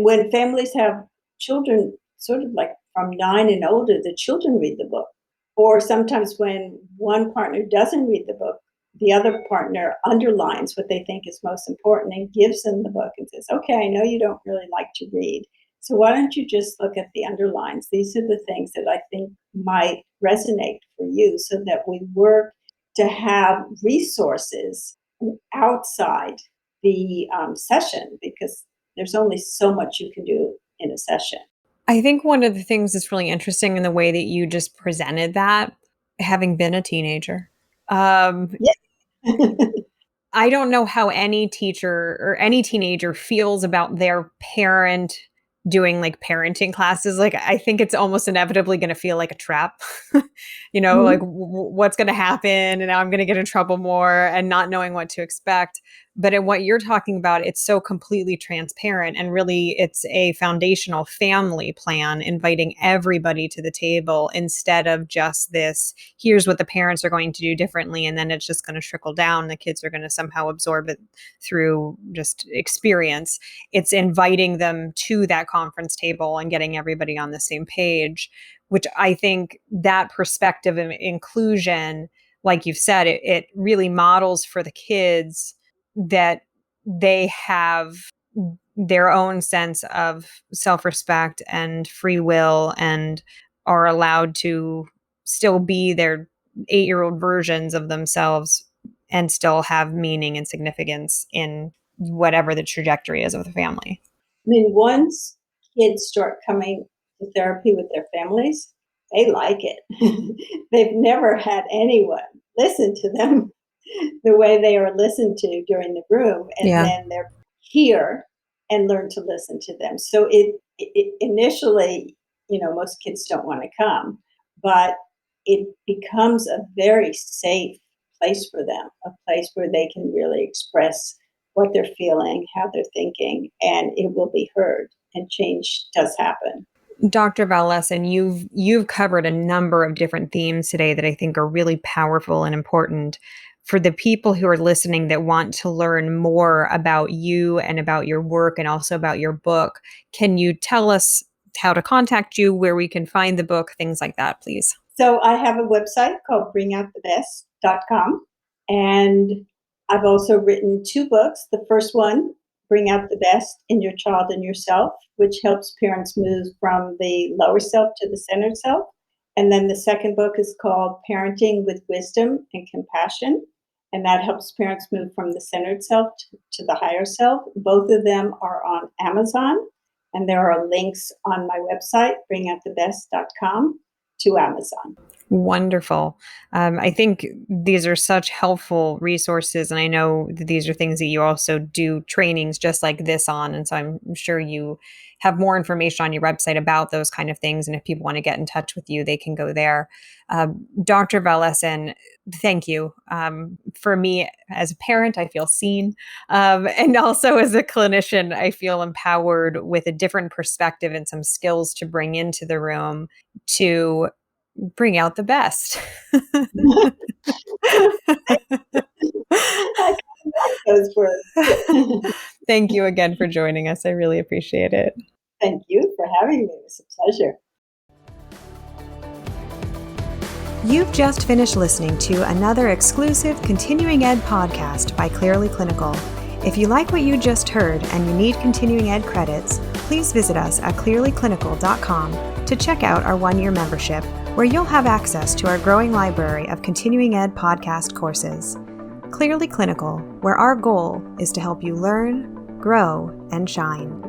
when families have children, sort of like from 9 and older, the children read the book. Or sometimes when one partner doesn't read the book, the other partner underlines what they think is most important and gives them the book and says, okay, I know you don't really like to read. So why don't you just look at the underlines? These are the things that I think might resonate for you, so that we work to have resources outside the session, because there's only so much you can do in a session. I think one of the things that's really interesting in the way that you just presented that, having been a teenager, um, Yeah. I don't know how any teacher or any teenager feels about their parent doing like parenting classes. Like, I think it's almost inevitably going to feel like a trap, like Mhm. what's going to happen. And now I'm going to get in trouble more and not knowing what to expect. But in what you're talking about, it's so completely transparent. And really, it's a foundational family plan, inviting everybody to the table instead of just this, here's what the parents are going to do differently. And then it's just going to trickle down. The kids are going to somehow absorb it through just experience. It's inviting them to that conference table and getting everybody on the same page, which I think that perspective of inclusion, like you've said, it really models for the kids that they have their own sense of self-respect and free will and are allowed to still be their 8-year-old versions of themselves and still have meaning and significance in whatever the trajectory is of the family. I mean, once kids start coming to therapy with their families, they like it. They've never had anyone listen to them the way they are listened to during the room, and Yeah. then they're here and learn to listen to them. So it initially, most kids don't want to come, but it becomes a very safe place for them, a place where they can really express what they're feeling, how they're thinking, and it will be heard, and change does happen. Dr. Val-Essen, you've covered a number of different themes today that I think are really powerful and important for the people who are listening that want to learn more about you and about your work and also about your book. Can you tell us how to contact you, where we can find the book, things like that, please? So I have a website called bringoutthebest.com, and I've also written two books. The first one, Bring Out the Best in Your Child and Yourself, which helps parents move from the lower self to the centered self. And then the second book is called Parenting with Wisdom and Compassion, and that helps parents move from the centered self to the higher self. Both of them are on Amazon, and there are links on my website, bringoutthebest.com, to Amazon. Wonderful. I think these are such helpful resources. And I know that these are things that you also do trainings just like this on. And so I'm sure you have more information on your website about those kind of things. And if people want to get in touch with you, they can go there. Dr. Val-Essen, thank you. For me, as a parent, I feel seen. And also as a clinician, I feel empowered with a different perspective and some skills to bring into the room to bring out the best. I kind of like those words. Thank you again for joining us. I really appreciate it. Thank you for having me. It was a pleasure. You've just finished listening to another exclusive continuing ed podcast by Clearly Clinical. If you like what you just heard and you need continuing ed credits, please visit us at clearlyclinical.com to check out our 1-year membership, where you'll have access to our growing library of continuing ed podcast courses. Clearly Clinical, where our goal is to help you learn, grow, and shine.